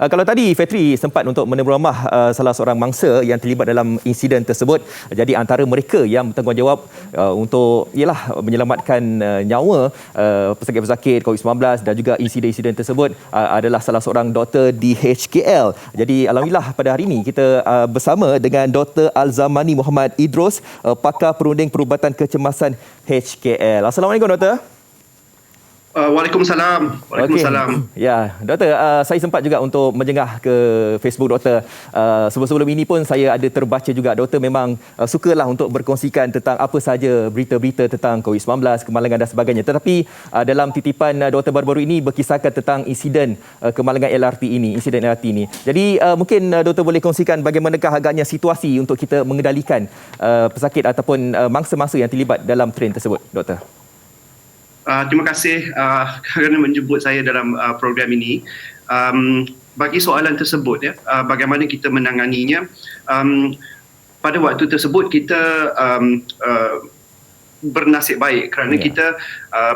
Kalau tadi Fetri sempat untuk menemui rumah salah seorang mangsa yang terlibat dalam insiden tersebut. Jadi antara mereka yang bertanggungjawab untuk menyelamatkan nyawa pesakit-pesakit COVID-19 dan juga insiden-insiden tersebut adalah salah seorang doktor di HKL. Jadi alhamdulillah pada hari ini kita bersama dengan Dr. Alzamani Muhammad Idrus, pakar perunding perubatan kecemasan HKL. Assalamualaikum doktor. Waalaikumsalam. Waalaikumsalam. Okay. Ya, doktor, saya sempat juga untuk menjengah ke Facebook doktor. Sebelum ini pun saya ada terbaca juga doktor memang sukalah untuk berkongsikan tentang apa saja berita-berita tentang COVID-19, kemalangan dan sebagainya. Tetapi dalam titipan doktor baru-baru ini berkisahkan tentang insiden kemalangan LRT ini, insiden LRT ini. Jadi mungkin doktor boleh kongsikan bagaimanakah agaknya situasi untuk kita mengendalikan pesakit ataupun mangsa-mangsa yang terlibat dalam train tersebut, doktor. Terima kasih kerana menjemput saya dalam program ini. Bagi soalan tersebut, bagaimana kita menanganinya, pada waktu tersebut kita bernasib baik kerana kita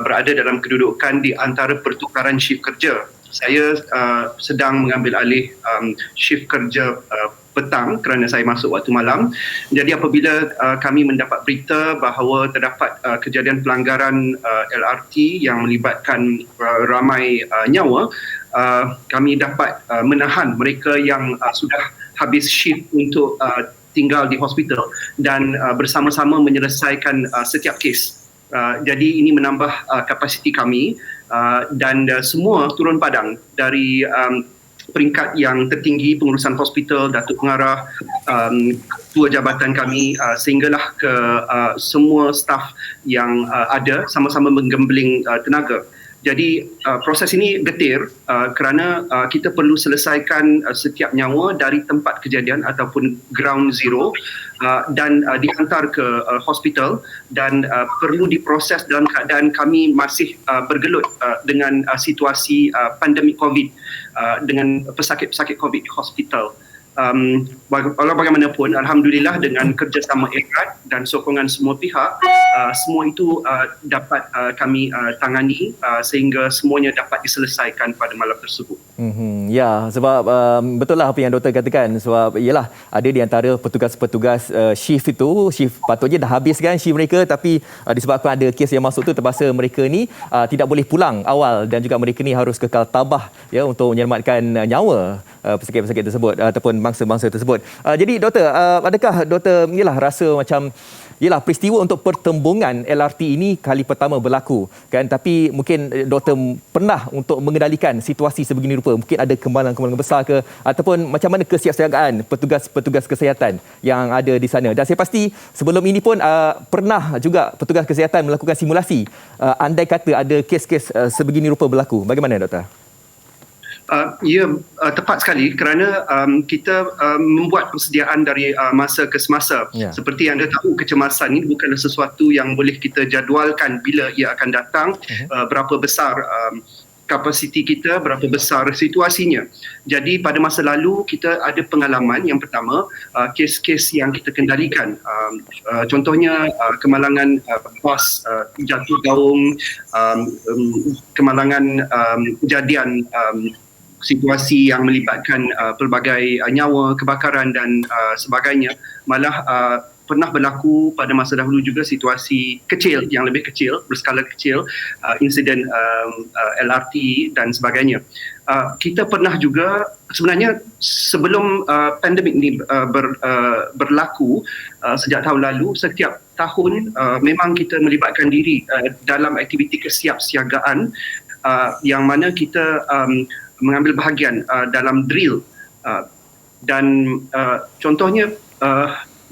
berada dalam kedudukan di antara pertukaran shift kerja. Saya sedang mengambil alih shift kerja petang kerana saya masuk waktu malam. Jadi apabila kami mendapat berita bahawa terdapat kejadian pelanggaran LRT yang melibatkan ramai nyawa, kami dapat menahan mereka yang sudah habis shift untuk tinggal di hospital dan bersama-sama menyelesaikan setiap kes. Jadi ini menambah kapasiti kami dan semua turun padang dari peringkat yang tertinggi pengurusan hospital, Datuk Pengarah, ketua jabatan kami sehinggalah ke semua staf yang ada sama-sama menggembling tenaga. Jadi proses ini getir kerana kita perlu selesaikan setiap nyawa dari tempat kejadian ataupun ground zero dan dihantar ke hospital dan perlu diproses dalam keadaan kami masih bergelut dengan situasi pandemik COVID dengan pesakit-pesakit COVID di hospital. Walau bagaimanapun, alhamdulillah dengan kerjasama erat dan sokongan semua pihak, semua itu dapat kami tangani sehingga semuanya dapat diselesaikan pada malam tersebut. Ya, sebab betul lah apa yang doktor katakan, sebab ialah ada di antara petugas-petugas shift itu, shift patutnya dah habis kan shift mereka, tapi disebabkan ada kes yang masuk tu terpaksa mereka ni tidak boleh pulang awal dan juga mereka ni harus kekal tabah ya untuk menyelamatkan nyawa pesakit-pesakit tersebut ataupun bangsa-bangsa tersebut. Jadi doktor, adakah doktor rasa macam peristiwa untuk pertembungan LRT ini kali pertama berlaku kan, tapi mungkin doktor pernah untuk mengendalikan situasi sebegini rupa, mungkin ada kemalangan-kemalangan besar ke ataupun macam mana kesiapsiagaan petugas-petugas kesihatan yang ada di sana. Dan saya pasti sebelum ini pun pernah juga petugas kesihatan melakukan simulasi andai kata ada kes-kes sebegini rupa berlaku. Bagaimana doktor? Tepat sekali kerana kita membuat persediaan dari masa ke semasa. Seperti yang anda tahu, kecemasan ini bukanlah sesuatu yang boleh kita jadualkan bila ia akan datang, berapa besar kapasiti kita, berapa besar situasinya. Jadi pada masa lalu kita ada pengalaman. Yang pertama, kes-kes yang kita kendalikan. Contohnya kemalangan bas jatuh gaung, kemalangan kejadian situasi yang melibatkan pelbagai nyawa, kebakaran dan sebagainya. Malah pernah berlaku pada masa dahulu juga situasi kecil, yang lebih kecil, berskala kecil, insiden LRT dan sebagainya. Kita pernah juga, sebenarnya sebelum pandemik ini berlaku sejak tahun lalu, setiap tahun memang kita melibatkan diri dalam aktiviti kesiapsiagaan yang mana kita mengambil bahagian dalam drill dan contohnya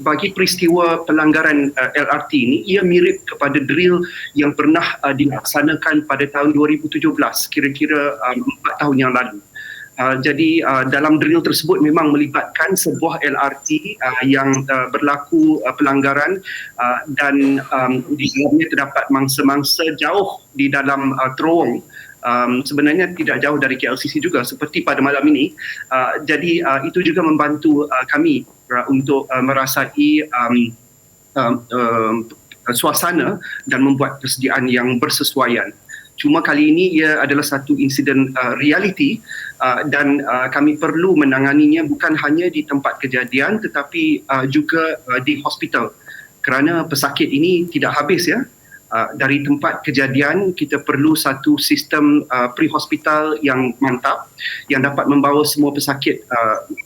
bagi peristiwa pelanggaran LRT ini, ia mirip kepada drill yang pernah dilaksanakan pada tahun 2017, kira-kira 4 tahun yang lalu. Jadi dalam drill tersebut memang melibatkan sebuah LRT yang berlaku pelanggaran dan di dalamnya terdapat mangsa-mangsa jauh di dalam terowong. Sebenarnya tidak jauh dari KLCC juga seperti pada malam ini. Jadi itu juga membantu kami untuk merasai suasana dan membuat persediaan yang bersesuaian. Cuma kali ini ia adalah satu insiden realiti dan kami perlu menanganinya bukan hanya di tempat kejadian tetapi juga di hospital. Kerana pesakit ini tidak habis ya. Dari tempat kejadian kita perlu satu sistem pre-hospital yang mantap yang dapat membawa semua pesakit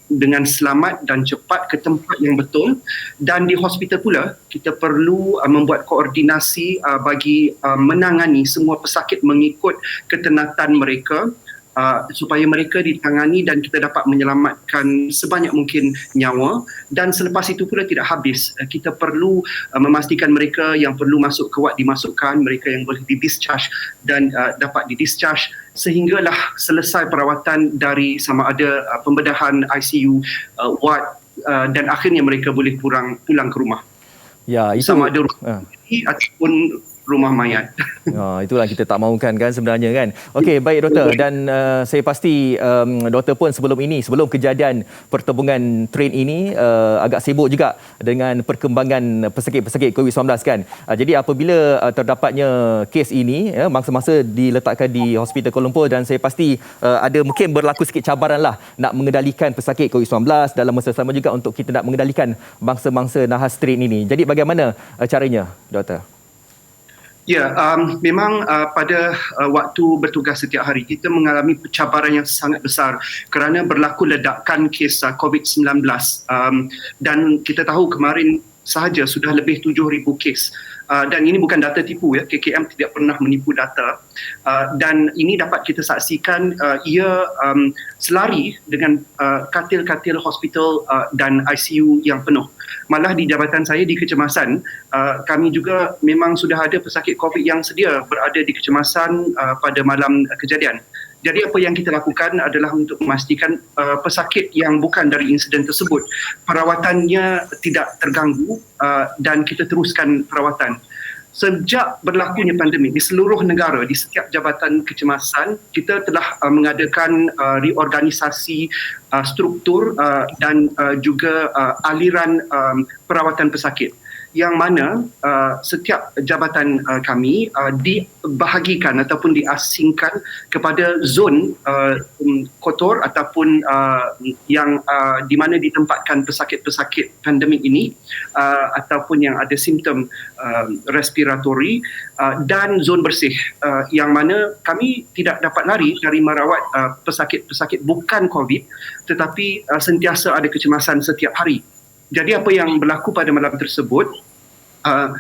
dengan selamat dan cepat ke tempat yang betul, dan di hospital pula kita perlu membuat koordinasi bagi menangani semua pesakit mengikut ketenatan mereka supaya mereka ditangani dan kita dapat menyelamatkan sebanyak mungkin nyawa. Dan selepas itu pula tidak habis, kita perlu memastikan mereka yang perlu masuk ke ward dimasukkan, mereka yang boleh di-discharge dan dapat di-discharge sehinggalah selesai perawatan dari sama ada pembedahan ICU, ward dan akhirnya mereka boleh pulang ke rumah. Ya, itu sama ada rumah ataupun rumah mayat. Itulah kita tak mahukan kan sebenarnya kan. Okey, baik doktor, dan saya pasti doktor pun sebelum kejadian pertembungan train ini agak sibuk juga dengan perkembangan pesakit-pesakit COVID-19 kan. Jadi apabila terdapatnya kes ini mangsa-mangsa diletakkan di Hospital Kuala Lumpur, dan saya pasti ada mungkin berlaku sikit cabaran lah nak mengendalikan pesakit COVID-19 dalam masa sama juga untuk kita nak mengendalikan mangsa-mangsa nahas train ini. Jadi bagaimana caranya doktor? Ya, memang pada waktu bertugas setiap hari kita mengalami cabaran yang sangat besar kerana berlaku ledakan kes COVID-19 dan kita tahu kemarin sahaja sudah lebih 7,000 kes. Dan ini bukan data tipu ya, KKM tidak pernah menipu data, dan ini dapat kita saksikan ia selari dengan katil-katil hospital dan ICU yang penuh. Malah di jabatan saya di kecemasan, kami juga memang sudah ada pesakit COVID yang sedia berada di kecemasan pada malam kejadian. Jadi apa yang kita lakukan adalah untuk memastikan pesakit yang bukan dari insiden tersebut perawatannya tidak terganggu dan kita teruskan perawatan. Sejak berlakunya pandemik di seluruh negara, di setiap jabatan kecemasan, kita telah mengadakan reorganisasi struktur dan juga aliran perawatan pesakit, yang mana setiap jabatan kami dibahagikan ataupun diasingkan kepada zon kotor ataupun yang di mana ditempatkan pesakit-pesakit pandemik ini ataupun yang ada simptom respiratori, dan zon bersih yang mana kami tidak dapat lari dari merawat pesakit-pesakit bukan COVID tetapi sentiasa ada kecemasan setiap hari. Jadi apa yang berlaku pada malam tersebut,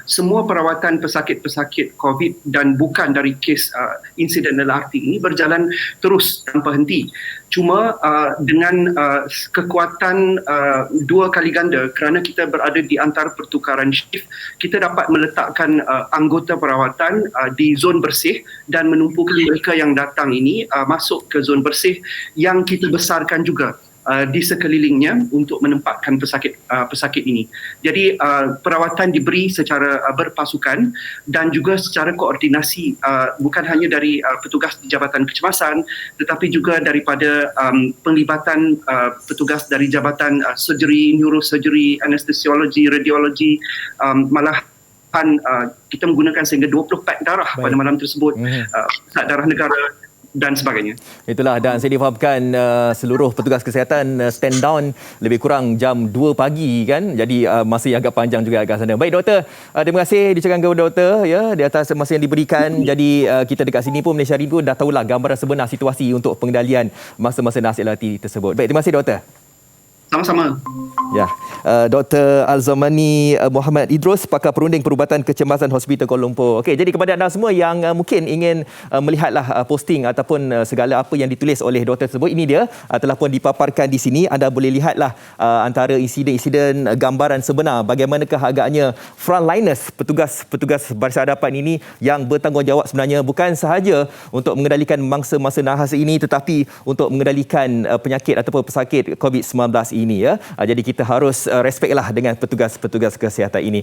semua perawatan pesakit-pesakit COVID dan bukan dari kes insiden LRT ini berjalan terus tanpa henti. Cuma dengan kekuatan 2 kali ganda kerana kita berada di antara pertukaran shift, kita dapat meletakkan anggota perawatan di zon bersih dan menumpukan mereka yang datang ini masuk ke zon bersih yang kita besarkan juga di sekelilingnya untuk menempatkan pesakit ini. Jadi perawatan diberi secara berpasukan dan juga secara koordinasi, bukan hanya dari petugas di Jabatan Kecemasan tetapi juga daripada penglibatan petugas dari Jabatan Surgery, Neurosurgery, Anestesiologi, Radiologi, malahan kita menggunakan sehingga 20 pack darah pada malam tersebut, pusat darah negara dan sebagainya. Itulah, dan saya difahamkan seluruh petugas kesihatan stand down lebih kurang jam 2 pagi kan. Jadi masa yang agak panjang juga kat sana. Baik doktor, terima kasih diucapkan kepada doktor ya di atas masa yang diberikan. Jadi kita dekat sini pun Malaysia hari pun dah tahulah gambaran sebenar situasi untuk pengendalian masa-masa nahas LRT tersebut. Baik, terima kasih doktor. Sama-sama. Ya, Dr. Al-Zamani Muhammad Idrus, pakar perunding perubatan kecemasan Hospital Kuala Lumpur. Okey, jadi kepada anda semua yang mungkin ingin melihatlah posting ataupun segala apa yang ditulis oleh doktor tersebut, ini dia telah pun dipaparkan di sini. Anda boleh lihatlah antara insiden-insiden gambaran sebenar bagaimanakah agaknya frontliners, petugas baris hadapan ini yang bertanggungjawab sebenarnya bukan sahaja untuk mengendalikan mangsa-mangsa nahas ini tetapi untuk mengendalikan penyakit ataupun pesakit COVID-19 ini ya. Jadi kita harus respeklah dengan petugas-petugas kesihatan ini.